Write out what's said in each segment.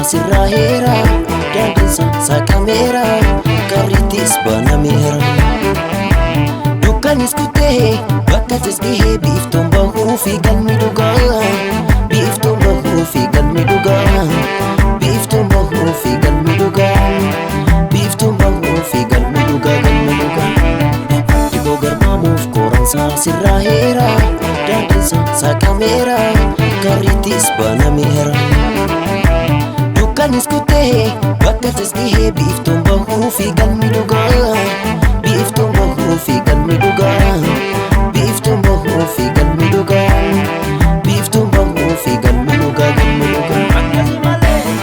sirraheera dandeessa saqameera karrittis banameera dukkanis kutee bakka tasgahee biiftuun bahuu fi galmi dhugaa biiftuun bahuu fi galmi dhugaa biiftuun bahuu fi galmi dhugaa biiftuun bahuu fi galmi dhugaa galmi dhugaa dhiboo garmaamuuf koransaa sirraheera dandeessa saqameera karrittis banameera dukkanis kutee bakka tasgahee biiftuun bahuu fi galmi dhugaa biiftuun bahuu fi galmi dhugaa biiftuun bahuu fi galmi dhugaa biiftuun bahuu fi galmi dhugaa galmi dhugaa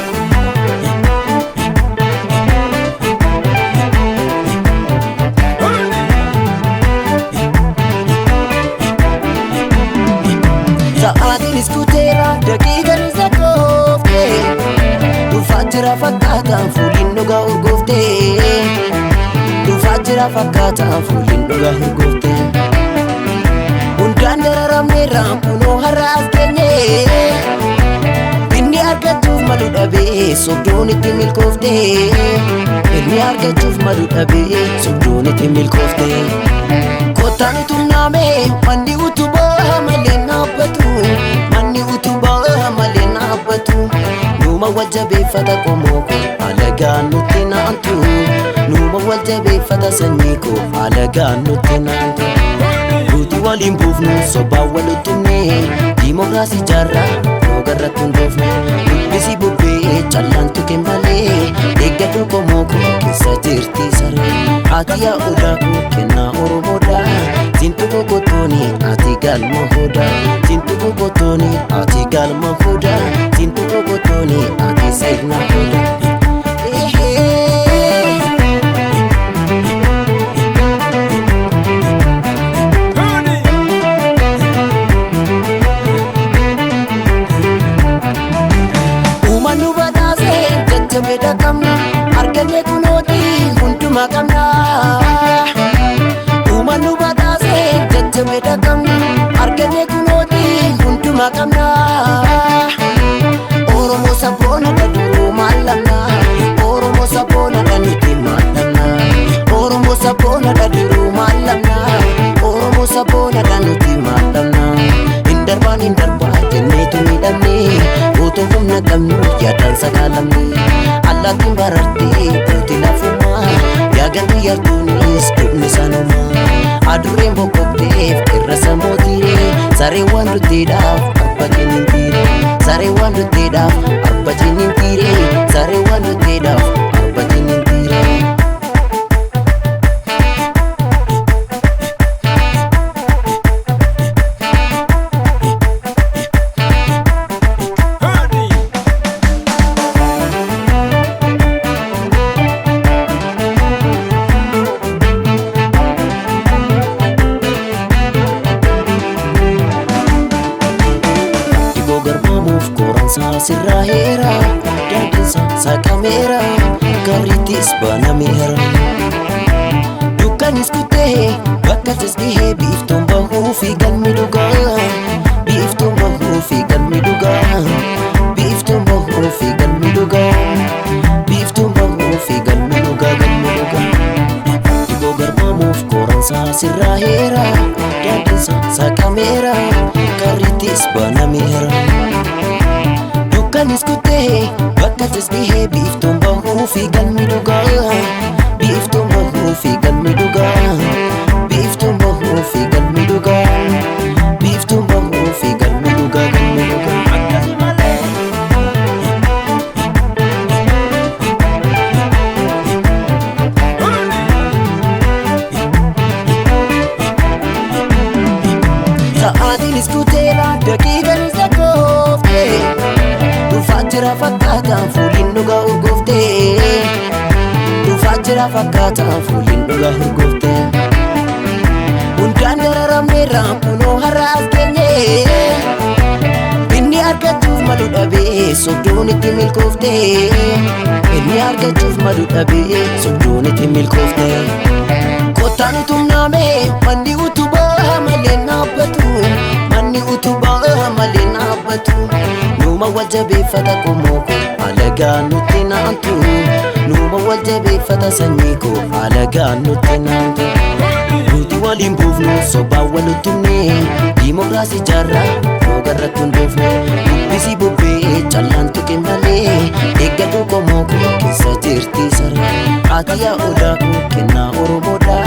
sa'aatiinis kuteera daqiiqaan isa kooftee dhufaa jira fakkaataan fuuliin dhugaa urgooftee dhufaa jira fakkaataan fuuliin dhugaa urgooftee hundaan dararamneerra kunoo har'aas keenyee inni argachuuf malu dhabee sobdoon itti milkooftee inni argachuuf malu dhabee sobdoon itti milkooftee kottaan tunnaamee manni utubaa malee naabbatu manni utubaa malee naabbatu numa wajjabeeffata qomooko alagaan nutti naantu numa wajjabeeffata sanyiiko alagaan nutti naantu nuti waliin buufnu sobaan waluttumne diimokiraasii jaarraa noogarratti hundoofne dubbisi bubbee callaan tuqe malee eeggadhu qomooko keessa jirti saree ati yaa odaakoo kennaa oromoodha tintu boqotooni ati galma hoda tintu boqotooni ati galma hoda tintu boqotooni ati seegna hoda uummannu badhaasee jajjabeedha qabna arganne kunooti hundumaa qabna uummannu badhaasee jajjabeedha qabna arganne kunooti hundumaa qabna oromoo sabboona dhadhuruu maallamna oromoo sabboona dhanuti maallamna oromoo sabboona dhadhuruu maallamna oromoo sabboona dhanuti maallamna hin darbaa jenneetu miidhamne otoo humna qabnu yaadaan sakaalamne allaattiin barartee buuti lafumaa yaagatti yartuunis dhufne sanumaa adurreen boqqobdeef irra samootiire sareen waan dutteedhaaf arbatiin hin tiire sareen waan dutteedhaaf arbatiin hin tiire sareen waan dutteedhaaf arbatiin hin tiire sirraheera dandeessa saqameera karrittis banameera dukkanis kutee bakka tasgahee biiftuun bahuu fi galmi dhugaa biiftuun bahuu fi galmi dhugaa biiftuun bahuu fi galmi dhugaa biiftuun bahuu fi galmi dhugaa galmi dhugaa dhiboo garmaamuuf koransaa sirraheera dandeessa saqameera karrittis banameera dukkanis kutee bakka tasgahee biiftuun bahuu fi galmi dhugaa biiftuun bahuu fi galmi dhugaa biiftuun bahuu fi galmi dhugaa biiftuun bahuu fi galmi dhugaa galmi dhugaa sa'aatiinis kuteera daqiiqaan isa kooftee dhufaa jira fakkaataan fuuliin dhugaa urgooftee dhufaa jira fakkaataan fuuliin dhugaa urgooftee hundaan dararamneerra kunoo har'aas keenyee inni argachuuf malu dhabee sobdoon itti milkooftee inni argachuuf malu dhabee sobdoon itti milkooftee kottaan tunnaamee manni utubaa malee naabbatu manni utubaa malee naabbatu numa wajjabeeffata qomooko alagaan nutti naantu numa wal jabeeffata sanyii koo alagaan nutti naantu nuti waliin buufnu sobaan wal utubne dimokiraasii jaarraa rogarratti hundoofne dubbisii bubbee callaan tuqe malee eeggadhu qomoo koo keessa jirti saree ati yaa odaa koo kennaa oromoodha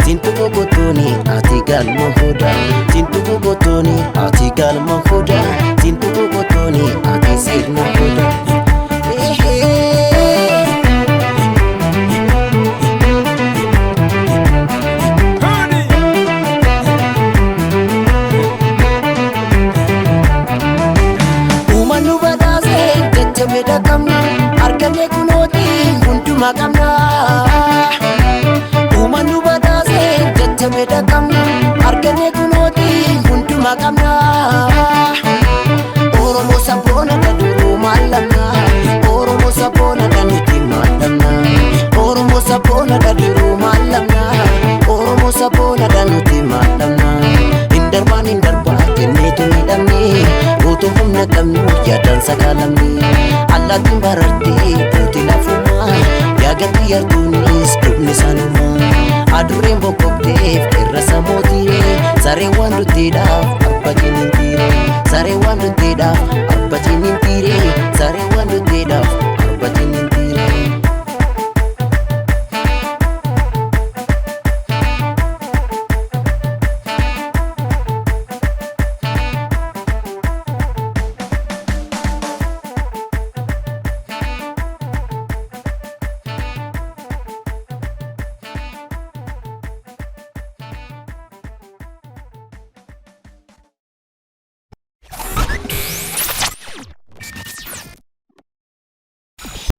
sintu gogotooni ati galma hoda sintu gogotooni ati galma hoda sintu gogotooni ati sirna hoda argane kunooti hunduma qabna uummannu badaase jajjabeedha qabna argane kunooti hunduma qabna Oromoo sabboona dhadhuruu maallamna Oromoo sabboona dhanuti maallamna Oromoo sabboona dhadhuruu maallamna Oromoo sabboona dhanuti maallamna hin darbaa kenneetu miidhamne utuu humna qabnu yaadaan sakaalamne Allaattiin barartee buuti lafuma yaagatti yartuunis dhufni sanuma adurreen boqqobdeef irra samootii sareen waan dutteedhaaf abba kennintiire sareen waan dutteedhaaf